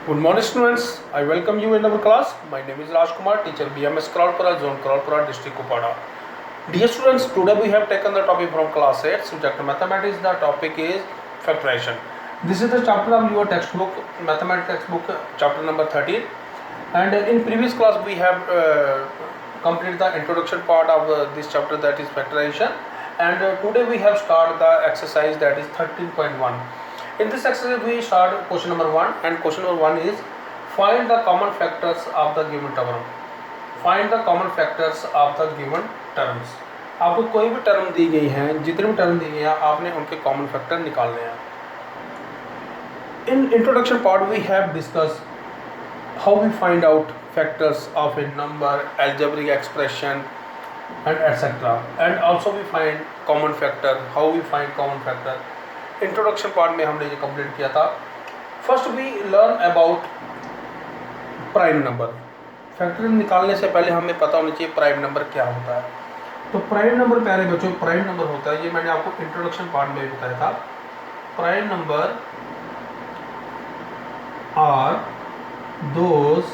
Good morning, students. I welcome you in our class. My name is Raj Kumar, teacher BMS Kralpura, Zone Kralpura, District Kupada. Dear students, today we have taken the topic from class 8, subject mathematics. The topic is factorization. This is the chapter of your textbook, mathematics textbook, chapter number 13. And in previous class we have completed the introduction part of this chapter, that is factorization. And today we have started the exercise, that is 13.1. In this exercise we start question number 1, and question number 1 is find the common factors of the given term. Find the common factors of the given terms. आपको कोई भी term दी गई है, जितने भी term दी गई है आपने उनके कॉमन फैक्टर निकालने हैं. In introduction part we have discussed how we find out factors of a number, algebraic expression and etc. And also we find common factor, how we find common factor. Introduction part में हमने ये complete किया था. First we learn about prime number. Factor निकालने से पहले हमें पता होना चाहिए प्राइम नंबर क्या होता है. तो प्राइम नंबर प्यारे बच्चों, प्राइम नंबर होता है, ये मैंने आपको इंट्रोडक्शन पार्ट में बताया था. Prime number are those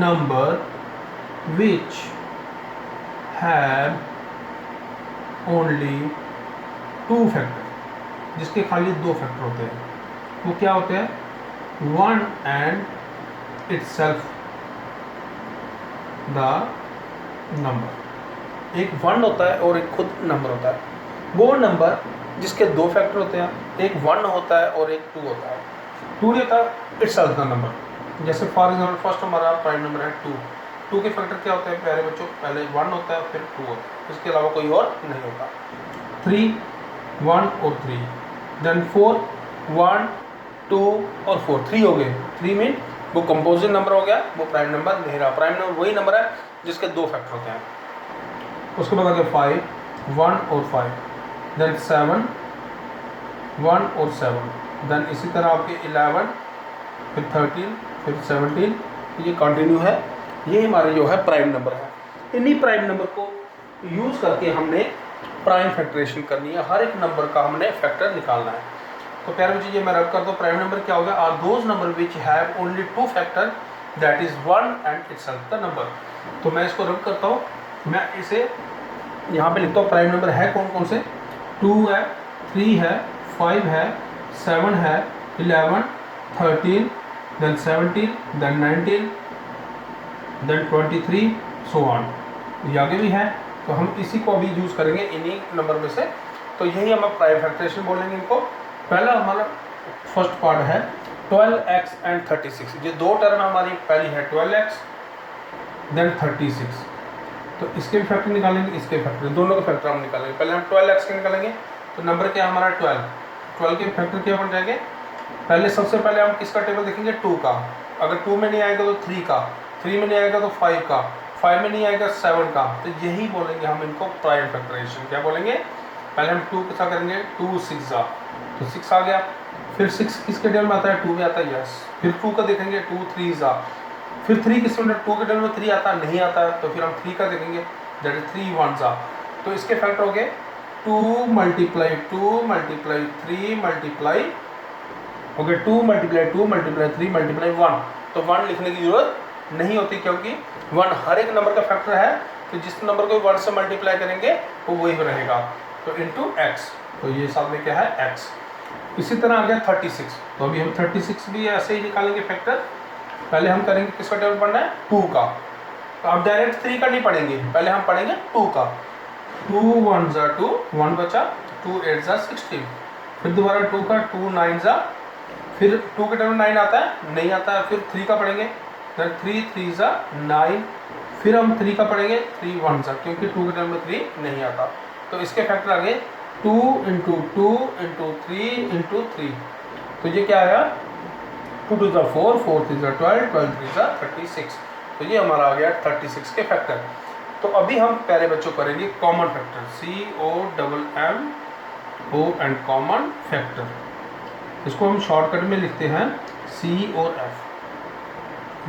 number which have only two factor, जिसके खाली दो फैक्टर होते हैं. वो क्या होते हैं? One and itself the number. एक वन होता है और एक खुद नंबर होता है. वो नंबर जिसके दो फैक्टर होते हैं, एक वन होता है और एक टू होता है. टू होता है इटसेल्फ द नंबर. जैसे फॉर एग्जाम्पल फर्स्ट हमारा प्राइम नंबर है टू. टू के फैक्टर क्या होते हैं प्यारे बच्चों? पहले वन होता है फिर टू होता है, इसके अलावा कोई और नहीं होता. थ्री, वन और three. Then four, one, two और फोर. थ्री हो गए. थ्री मीन वो कंपोजिट नंबर हो गया, वो प्राइम नंबर नहीं रहा. प्राइम नंबर वही नंबर है जिसके दो फैक्टर होते हैं. उसके बाद आ गया फाइव, वन और फाइव. देन सेवन, वन और सेवन. देन इसी तरह आपके 11, फिर 13, फिर 17. ये कंटिन्यू है. ये हमारे जो है प्राइम नंबर है. इन्हीं प्राइम नंबर को यूज़ करके हमने प्राइम फैक्टरेशन करनी है. हर एक नंबर का हमने फैक्टर निकालना है. तो प्यारे बच्चे ये मैं रब कर दो. प्राइम नंबर क्या होगा? Are those number which have only two factor, that is one and itself the number. तो मैं इसको रब करता हूँ. मैं इसे यहाँ पे लिखता हूँ. प्राइम नंबर है कौन कौन से? टू है, थ्री है, फाइव है, सेवन है, 11, 13, then 17, then 19, then 23, so on. ये आगे भी है. तो हम इसी को अभी यूज़ करेंगे इन्हीं नंबर में से. तो यही हम प्राइम फैक्टरेशन बोलेंगे इनको. पहला हमारा फर्स्ट पार्ट है 12x एंड 36. ये दो टर्म हमारी. पहली है 12x, देन 36. तो इसके भी फैक्टर निकालेंगे, इसके फैक्टर, दोनों के फैक्टर हम निकालेंगे. पहले हम 12x के निकालेंगे. तो नंबर क्या है हमारा? 12. 12 के फैक्टर क्या बन जाएंगे? पहले सबसे पहले हम किसका टेबल देखेंगे? 2 का. अगर 2 में नहीं आएगा तो 3 का, 3 में नहीं आएगा तो 5 का, 5 में नहीं आएगा 7 का. तो यही बोलेंगे हम इनको प्राइम फैक्टराइजेशन. क्या बोलेंगे? पहले हम 2 के साथ करेंगे. 2 6 आ, तो 6 आ गया. फिर 6 किसके टेबल में आता है? 2 में आता है. यस. फिर 2 का देखेंगे. 2 3 आ. फिर 3 किस में? 2 के टेबल में 3 आता है? नहीं आता है. तो फिर हम 3 का देखेंगे, दैट इज 3 1 आ. तो इसके फैक्टर हो गए 2 multiply 2 multiply 3 multiply, okay, 2 multiply 2 multiply 3 multiply 1. तो 1 लिखने की जरूरत नहीं होती, क्योंकि 1 हर एक नंबर का फैक्टर है. तो जिस नंबर को 1 से मल्टीप्लाई करेंगे वो वही रहेगा. तो इंटू एक्स. तो ये साथ में क्या है? एक्स. इसी तरह आ गया 36. तो अभी हम 36 भी ऐसे ही निकालेंगे फैक्टर. पहले हम करेंगे किसका टेबल पढ़ना है? 2 का. तो आप डायरेक्ट 3 का नहीं पढ़ेंगे, पहले हम पढ़ेंगे 2 का. 2 1 जा 2, 1 बचा. 2 8 जा 16. फिर दोबारा 2 का. 2 9 जा. फिर 2 के टेबल में 9 आता है? नहीं आता है. फिर 3 का पढ़ेंगे. फिर 3 3 जा 9. फिर हम 3 का पढ़ेंगे. 3 1 जा, क्योंकि 2 के टेबल में 3 नहीं आता. तो इसके फैक्टर आ गए 2 इंटू 2 इंटू 3 इंटू 3. तो ये क्या आया? 2 2 जा 4, 4 3 जा 12, 12 3 जा 36. तो ये हमारा आ गया 36 के फैक्टर. तो अभी हम प्यारे बच्चों करेंगे common factor. COMMO and common factor. इसको हम शॉर्टकट में लिखते हैं C और F.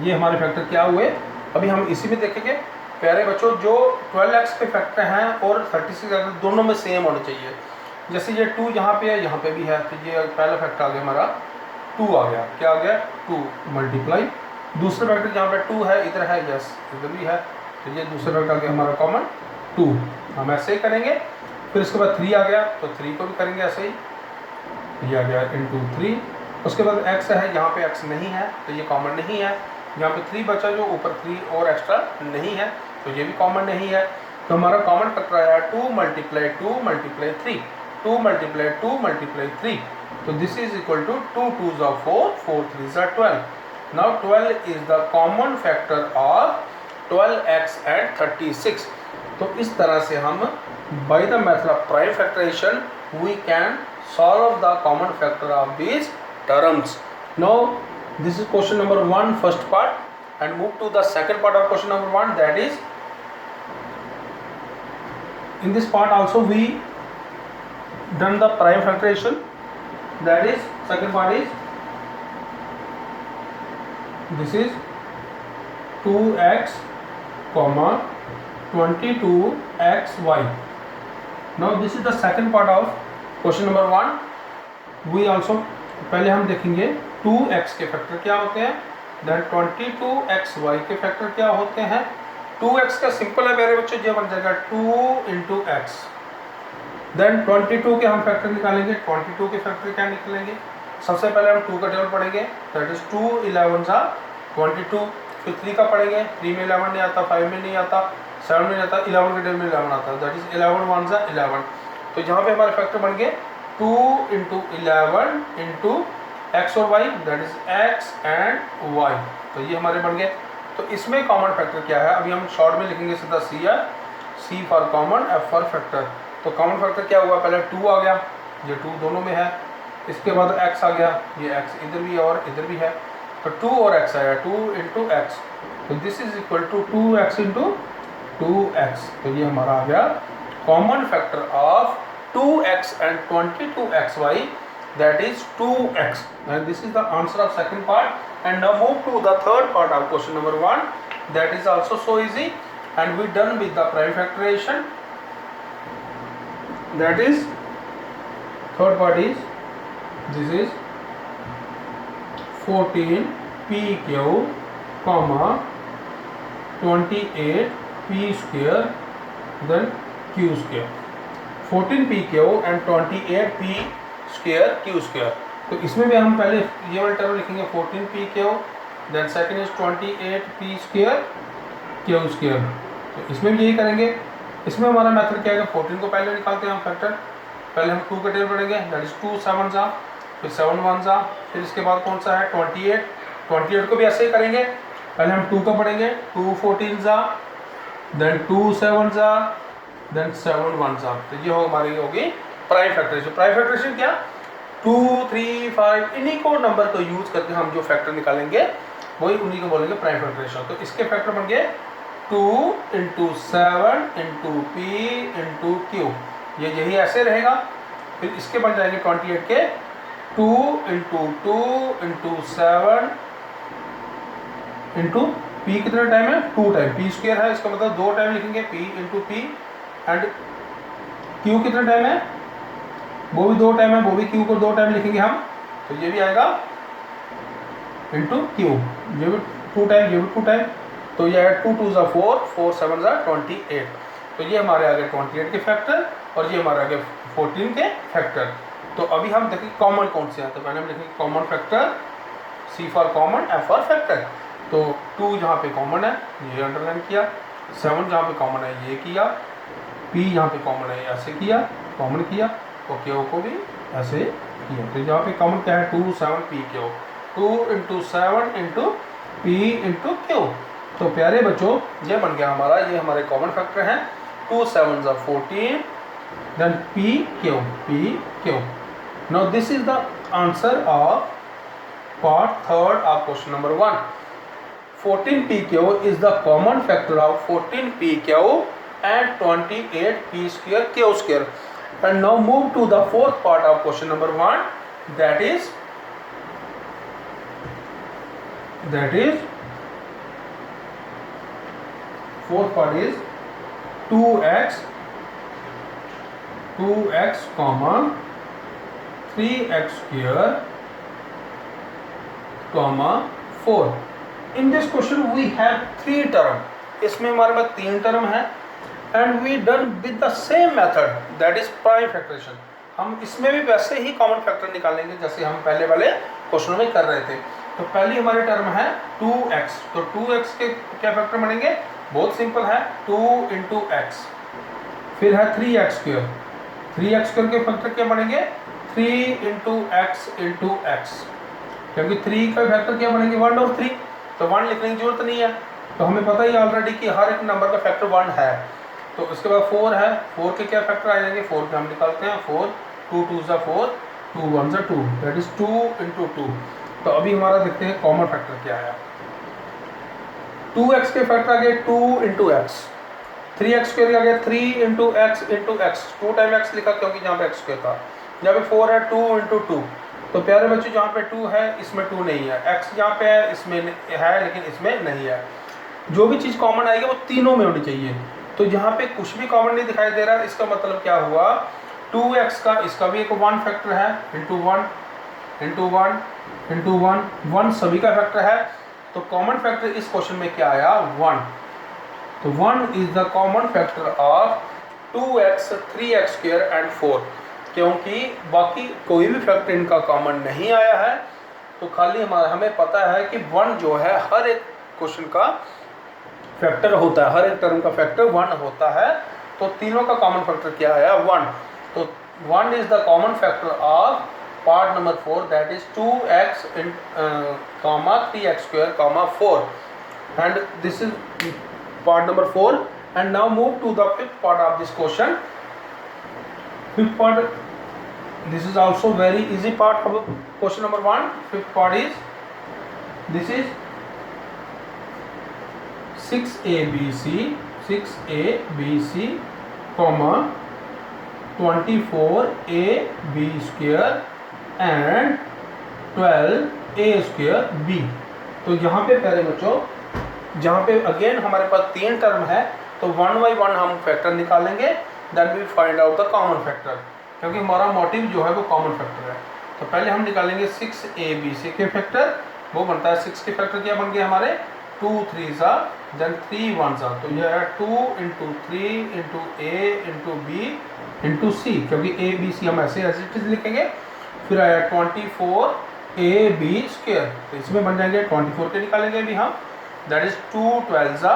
ये हमारे फैक्टर क्या हुए अभी हम इसी में देखेंगे. प्यारे बच्चों जो 12x के फैक्टर हैं और 36 दोनों में सेम होने चाहिए. जैसे ये 2 यहाँ पे है, यहाँ पे भी है. तो ये पहला फैक्टर आ गया हमारा 2 आ गया, क्या आ गया 2 मल्टीप्लाई दूसरा फैक्टर जहाँ पे 2 है इधर है, यस इधर भी है, तो ये दूसरा फैक्टर आ गया हमारा कॉमन 2। हम ऐसे ही करेंगे। फिर इसके बाद 3 आ गया तो 3 को भी करेंगे ऐसे ही, ये आ गया इंटू 3। उसके बाद x है, यहाँ पे x नहीं है तो ये कॉमन नहीं है। यहाँ पे 3 बचा जो ऊपर 3 और एक्स्ट्रा नहीं है तो ये भी कॉमन नहीं है। तो हमारा कॉमन फैक्टर आया 2 मल्टीप्लाई 2 मल्टीप्लाई 3, 2 मल्टीप्लाई 2 मल्टीप्लाई 3। तो this is equal to 2 2s are 4, 4 3s are 12. Now 12 is the common factor of 12x and 36. तो इस तरह से हम by the method of prime factorization we can solve the common factor of these terms. Now this is question number 1 first part, and move to the second part of question number 1, that is in this part also we done the prime factorization, that is second part is this is 2x comma 22xy. Now this is the second part of question number 1. we also पहले हम देखेंगे 2x के factor क्या होते हैं, then 22xy के factor क्या होते हैं। 2x का सिंपल है मेरे बच्चों, ये बन जाएगा 2 into x। देन 22 के हम फैक्टर निकालेंगे। 22 के फैक्टर क्या निकलेंगे, सबसे पहले हम 2 का टेबल पढ़ेंगे, दैट इज 2 11 सा 22। फिर 3 का पढ़ेंगे, 3 में 11 नहीं आता, 5 में नहीं आता, 7 में नहीं आता, 11 के टेबल में 11 आता है, दैट इज 11 1 सा 11। तो यहाँ पे हमारे फैक्टर बन गए 2 into 11 into x और y, that is x and y। तो ये हमारे बन गए। तो इसमें कॉमन फैक्टर क्या है, अभी हम शॉर्ट में लिखेंगे सीधा C है, C for common, F for factor. तो कॉमन फैक्टर क्या हुआ, पहले 2 आ गया, ये 2 दोनों में है। इसके बाद x आ गया, ये x इधर भी है और इधर भी है, तो 2 और x आया, 2 into x। तो this is equal to 2x into 2x। तो ये हमारा आ गया common factor of 2x and 22xy, that is 2x, and this is the answer of second part. And now move to the third part of question number 1, that is also so easy, and we done with the prime factorization, that is third part is this is 14 pq comma 28 p square then q square। 14 pq and 28 p square q square। तो इसमें भी हम पहले ये वाला term लिखेंगे 14 pq, then second is 28 p square q square। तो इसमें भी यही करेंगे। इसमें हमारा मेथड क्या है, 14 को पहले निकालते हैं हम फैक्टर। पहले हम 2 का टेबल पढ़ेंगे, दैट इज 2 7 सा, फिर 7 1 सा, फिर इसके बाद कौन सा है 28। 28 को भी ऐसे ही करेंगे, पहले हम 2 का पढ़ेंगे, 2 14 सा, देन 2 7 सा, देन 7 1 सा। तो ये हो हमारी होगी प्राइम फैक्टराइजेशन। प्राइम फैक्टराइजेशन क्या, 2 3 5 इन्हीं को नंबर को यूज करके हम जो फैक्टर निकालेंगे वही उन्हीं को बोलेंगे प्राइम फैक्टराइजेशन। तो इसके फैक्टर बन गए 2 into 7 into p into q, ये यही ऐसे रहेगा। फिर इसके बन जाएंगे 28 के 2 into 2 into 7 into p कितना टाइम है 2 टाइम, p स्क्वायर है, इसका मतलब 2 टाइम लिखेंगे p into p, and q कितना टाइम है, वो भी 2 टाइम है, वो भी q को 2 टाइम लिखेंगे हम। तो ये भी आएगा इंटू q, ये भी 2 टाइम, ये भी 2 टाइम। तो ये है 2 2 ज़ा 4, 4 7 ज़ा 28। तो ये हमारे आगे 28 के फैक्टर और ये हमारे आगे 14 के फैक्टर। तो अभी हम देखेंगे कॉमन कौन से हैं। तो पहले हम लिखेंगे common factor, C for common, F for factor. तो 2 जहाँ पे कॉमन है ये अंडरलाइन किया, 7 जहाँ पे कॉमन है ये किया, P यहाँ पे कॉमन है ऐसे किया, कॉमन किया, और Q को भी ऐसे किया। तो यहाँ पे कॉमन क्या है 2 7 P Q, 2 into 7 into P into Q। तो प्यारे बच्चों ये बन गया हमारा, ये हमारे कॉमन फैक्टर हैं 2 7 ज़ा 14, then P Q। Now this is the answer of part third of question number 1. 14 pq is the common factor of 14 pq and 28 p square q square। And now move to the fourth part of question number 1, that is fourth part is 2x comma 3x square 4. In this question we have 3 term. इसमें हमारे पास 3 term है and we done with the same method that is prime factorisation. हम इसमें भी वैसे ही common factor निकालेंगे जैसे हम पहले वाले क्वेश्चन में कर रहे थे. तो पहली हमारी टर्म है 2x. तो 2x के क्या फैक्टर बनेंगे? बहुत सिंपल है, 2 इंटू एक्स. फिर है 3x स्क्वायर. 3x स्क्वायर के फैक्टर क्या बनेंगे? 3 इंटू एक्स इंटू एक्स, क्योंकि 3 का फैक्टर क्या बनेंगे? 1 और 3. तो 1 लिखने की जरूरत नहीं है, तो हमें पता ही ऑलरेडी कि हर एक नंबर का फैक्टर 1 है. तो उसके बाद 4 है. 4 के क्या फैक्टर आ जाएंगे? 4 के हम निकालते हैं 4, 2 2 ज़ा 4, 2 1 ज़ा 2, दैट इज 2 इंटू 2. तो अभी हमारा देखते हैं कॉमन फैक्टर क्या आया. 2x के फैक्टर आ गए 2 इंटू एक्स. 3x स्क्वायर आ गया 3 into x into x. 2 time x लिखा क्योंकि जहाँ पे एक्स स्क्वायर था. जहाँ पे 4 है 2 इंटू 2. तो प्यारे बच्चों जहाँ पे 2 है इसमें 2 नहीं है. x जहाँ पे है इसमें है लेकिन इसमें नहीं है. जो भी चीज़ कॉमन आएगी वो तीनों में होनी चाहिए. तो यहाँ पे कुछ भी कॉमन नहीं दिखाई दे रहा है. इसका मतलब क्या हुआ? 2x का इसका भी एक 1 फैक्टर है इंटू 1 इंटू 1 इंटू 1 1 सभी का फैक्टर है. तो कॉमन फैक्टर इस क्वेश्चन में क्या आया? 1. तो 1 is the common factor of 2x 3x square and 4. क्योंकि बाकी कोई भी फैक्टर इनका कॉमन नहीं आया है, तो खाली हमें पता है कि 1 जो है हर एक क्वेश्चन का फैक्टर होता है, हर एक टर्म का फैक्टर 1 होता है. तो तीनों का कॉमन फैक्टर क्या आया? 1. तो 1 is the common factor of part number 4 that is 2x comma 3x square comma 4, and this is part number 4. And now move to the fifth part of this question. Fifth part, this is also very easy part of question number 1. Fifth part is, this is 6abc comma 24ab square and 12a square b. तो यहाँ पे प्यारे बच्चों जहाँ पे again हमारे पास 3 term है, तो 1 बाई 1 हम फैक्टर निकालेंगे. Then we find out the common factor, क्योंकि हमारा मोटिव जो है वो कॉमन फैक्टर है. तो पहले हम निकालेंगे 6abc के फैक्टर. वो बनता है 6 के फैक्टर क्या बन गए हमारे? 2 3 ज़ा देन 3 1 ज़ा. तो यह है 2 into 3 into a into b into c, क्योंकि a b c हम ऐसे एज लिखेंगे. फिर आया 24ab स्क्वायर. तो इसमें बन जाएंगे 24 के निकालेंगे अभी हम, दैट इज 2 12 ज़ा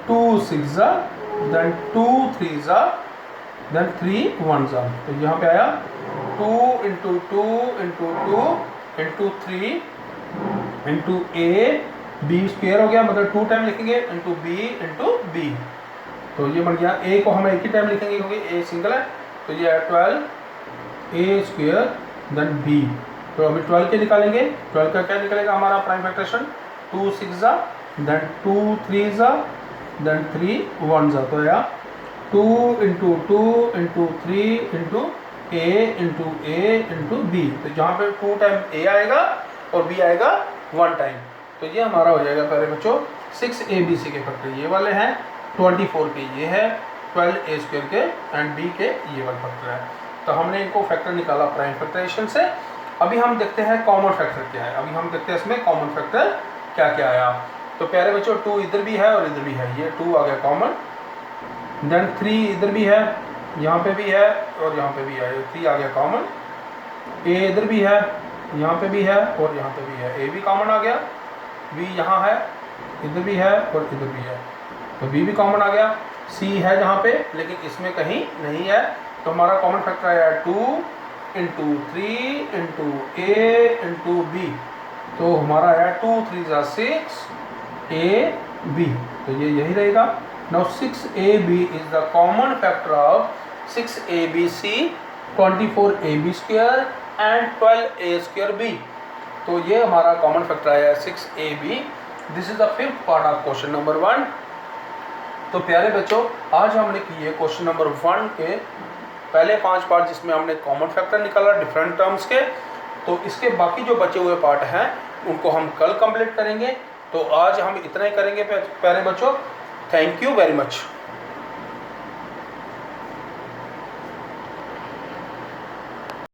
2 6 ज़ा देन 2 3 ज़ा देन 3 1 ज़ा. तो यहाँ पे आया 2 into 2 into 2 into 3 into a b square हो गया, मतलब 2 टाइम लिखेंगे इंटू b इंटू b. तो ये बन गया. a को हम एक ही टाइम लिखेंगे क्योंकि a सिंगल है. तो ये है 12a स्क्वायर देन b. तो अभी 12 के निकालेंगे. 12 का क्या निकलेगा हमारा प्राइम फैक्टरेशन? 2 6 ज़ा देन 2 3 ज़ा देन 3 1 ज़ा. तो आया 2 into 2 into 3 into a into b. तो जहाँ पे 2 टाइम a आएगा और b आएगा 1 टाइम. तो ये हमारा हो जाएगा प्यारे बच्चों 6abc के फैक्टर ये वाले हैं, 24 के ये है, 12a स्क्वायर के एंड b के ये वाला फैक्टर है. तो हमने इनको फैक्टर निकाला प्राइम फैक्टराइजेशन से. अभी हम देखते हैं कॉमन फैक्टर क्या है. अभी हम देखते हैं इसमें कॉमन फैक्टर क्या क्या आया. तो प्यारे बच्चों 2 इधर भी है और इधर भी है, ये 2 आ गया कॉमन. देन 3 इधर भी है, यहाँ पे भी है और यहाँ पे भी है, 3 आ गया कॉमन. a इधर भी है, यहाँ पे भी है और यहाँ पे भी है, a भी कॉमन आ गया. b यहाँ है, इधर भी है और इधर भी है, तो b भी कॉमन आ गया. c है जहाँ पे लेकिन इसमें कहीं नहीं है. तो हमारा कॉमन फैक्टर आया 2 into 3 into a into b. तो हमारा आया 2 3 ज़ा 6 a b. तो ये यही रहेगा. Now 6ab is the common factor of 6abc 24ab square and 12a square b. तो ये हमारा कॉमन फैक्टर आया 6ab. This is the fifth part of question number 1. तो प्यारे बच्चों आज हमने किए क्वेश्चन नंबर 1 के पहले 5 पार्ट जिसमें हमने कॉमन फैक्टर निकाला डिफरेंट टर्म्स के. तो इसके बाकी जो बचे हुए पार्ट हैं उनको हम कल कंप्लीट करेंगे. तो आज हम इतना ही करेंगे प्यारे बच्चों. Thank you very much.